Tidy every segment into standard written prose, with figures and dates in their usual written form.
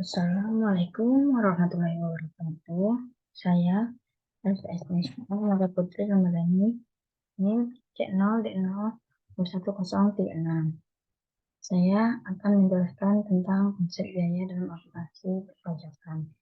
Assalamualaikum warahmatullahi wabarakatuh. Saya LPSD Muhammad Putri Ramadhani, NIM C0D01036. Saya akan menjelaskan tentang konsep biaya dalam aplikasi perpajakan.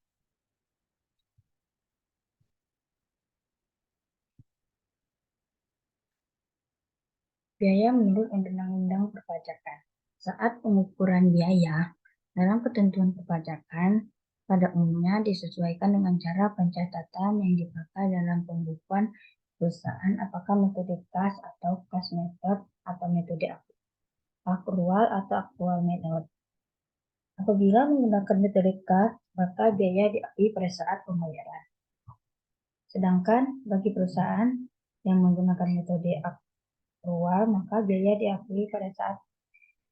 Biaya menurut Undang-Undang Perpajakan. Saat pengukuran biaya dalam ketentuan perpajakan, pada umumnya disesuaikan dengan cara pencatatan yang dipakai dalam pembukuan perusahaan, apakah metode kas atau kas method atau metode akrual atau aktual method. Apabila menggunakan metode kas, maka biaya diakui pada saat pembayaran. Sedangkan bagi perusahaan yang menggunakan metode akrual, maka biaya diakui pada saat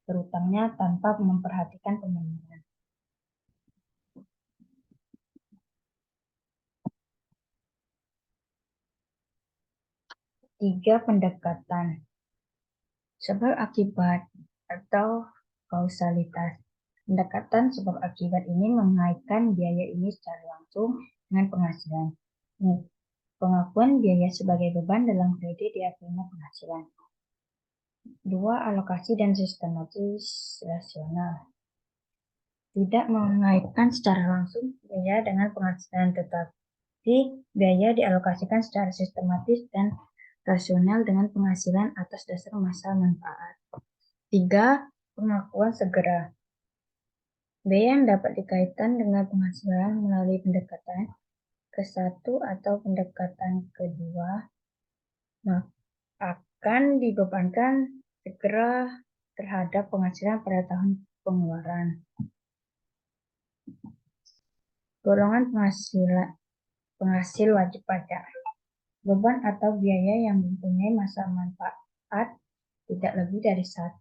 berutangnya tanpa memperhatikan pembayaran. Tiga pendekatan sebab akibat atau kausalitas. Pendekatan sebab akibat ini mengaitkan biaya ini secara langsung dengan penghasilan. Pengakuan biaya sebagai beban dalam kredit diakuinya penghasilan. 2. Alokasi dan sistematis rasional. Tidak mengaitkan secara langsung biaya dengan penghasilan, tetapi biaya dialokasikan secara sistematis dan rasional dengan penghasilan atas dasar masa manfaat. 3. Pengakuan segera. Biaya yang dapat dikaitkan dengan penghasilan melalui pendekatan ke-1 atau pendekatan ke-2 akan dibebankan segera terhadap penghasilan pada tahun pengeluaran. Golongan penghasil wajib pajak. Beban atau biaya yang mempunyai masa manfaat tidak lebih dari 1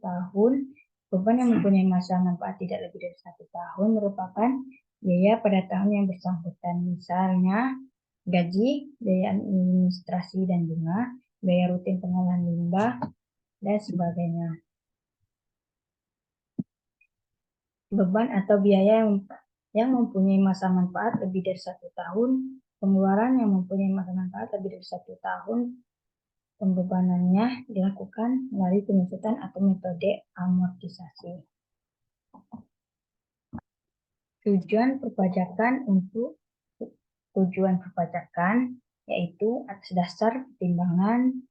tahun. Beban yang mempunyai masa manfaat tidak lebih dari 1 tahun merupakan biaya pada tahun yang bersangkutan. Misalnya, gaji, biaya administrasi dan bunga, biaya rutin pengolahan limbah, dan sebagainya. Beban atau biaya yang mempunyai masa manfaat lebih dari 1 tahun, pengeluaran yang mempunyai masa manfaat lebih dari 1 tahun, pembebanannya dilakukan melalui penyusutan atau metode amortisasi. Tujuan perpajakan untuk tujuan perpajakan yaitu atas dasar pertimbangan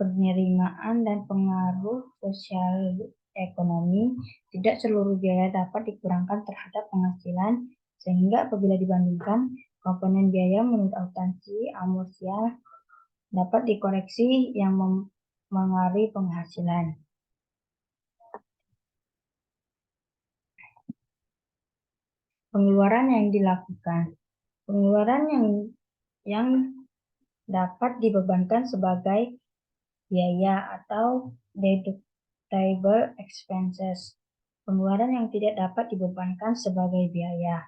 penerimaan dan pengaruh sosial ekonomi, tidak seluruh biaya dapat dikurangkan terhadap penghasilan, sehingga apabila dibandingkan komponen biaya menurut akuntansi amorsial dapat dikoreksi yang mempengaruhi penghasilan. Pengeluaran yang dilakukan. Pengeluaran yang dapat dibebankan sebagai biaya atau deductible expenses. Pengeluaran yang tidak dapat dibebankan sebagai biaya,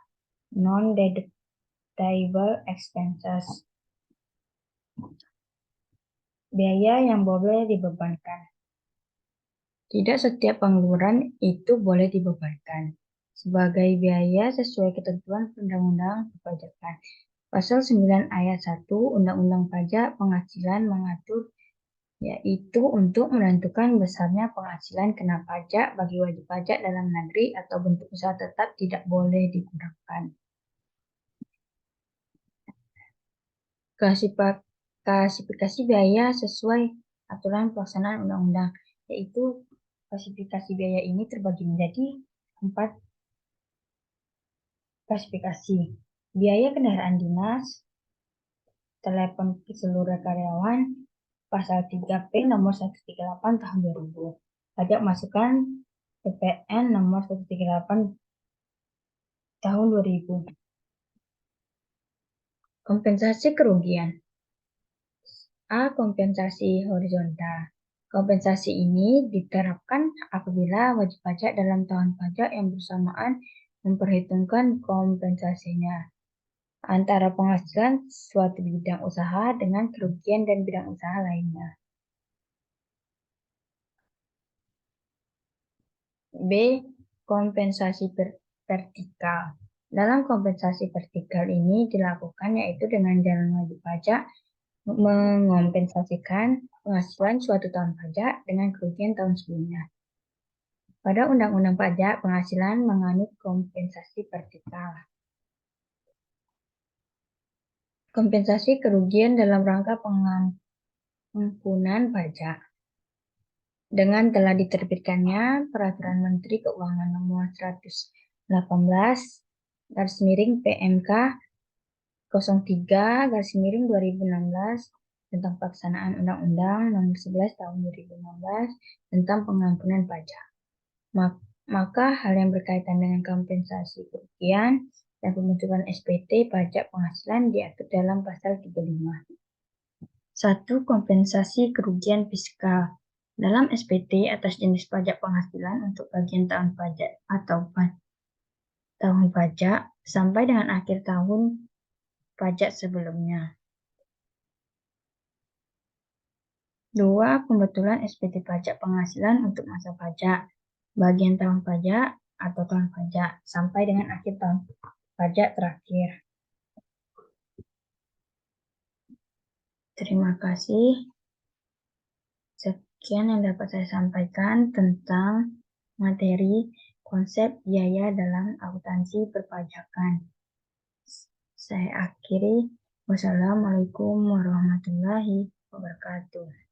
non-deductible expenses. Biaya yang boleh dibebankan. Tidak setiap pengeluaran itu boleh dibebankan sebagai biaya sesuai ketentuan Undang-Undang Perpajakan. Pasal 9 ayat 1 Undang-Undang Pajak Penghasilan mengatur yaitu untuk menentukan besarnya penghasilan kena pajak bagi wajib pajak dalam negeri atau bentuk usaha tetap tidak boleh dikurangkan. Klasifikasi biaya sesuai aturan pelaksanaan undang-undang, yaitu klasifikasi biaya ini terbagi menjadi 4 klasifikasi. Biaya kendaraan dinas, telepon seluruh karyawan, pasal 3P nomor 138 tahun 2000. Pajak masukan PPN nomor 138 tahun 2000. Kompensasi kerugian. A. Kompensasi horizontal. Kompensasi ini diterapkan apabila wajib pajak dalam tahun pajak yang bersamaan memperhitungkan kompensasinya antara penghasilan suatu bidang usaha dengan kerugian dan bidang usaha lainnya. B. Kompensasi vertikal. Dalam kompensasi vertikal ini dilakukan yaitu dengan jalan wajib pajak mengompensasikan penghasilan suatu tahun pajak dengan kerugian tahun sebelumnya. Pada Undang-Undang Pajak, penghasilan menganut kompensasi vertikal. Kompensasi kerugian dalam rangka pengampunan pajak. Dengan telah diterbitkannya Peraturan Menteri Keuangan Nomor 118 PMK 03/2016 tentang pelaksanaan Undang-Undang Nomor 11 Tahun 2016 tentang pengampunan pajak. Maka hal yang berkaitan dengan kompensasi kerugian dan pembentukan SPT pajak penghasilan diatur dalam pasal 35. 1. Kompensasi kerugian fiskal. Dalam SPT atas jenis pajak penghasilan untuk bagian tahun pajak atau tahun pajak sampai dengan akhir tahun pajak sebelumnya. 2. Pembetulan SPT pajak penghasilan untuk masa pajak, bagian tahun pajak atau tahun pajak sampai dengan akhir tahun pajak terakhir. Terima kasih. Sekian yang dapat saya sampaikan tentang materi konsep biaya dalam akuntansi perpajakan. Saya akhiri. Wassalamualaikum warahmatullahi wabarakatuh.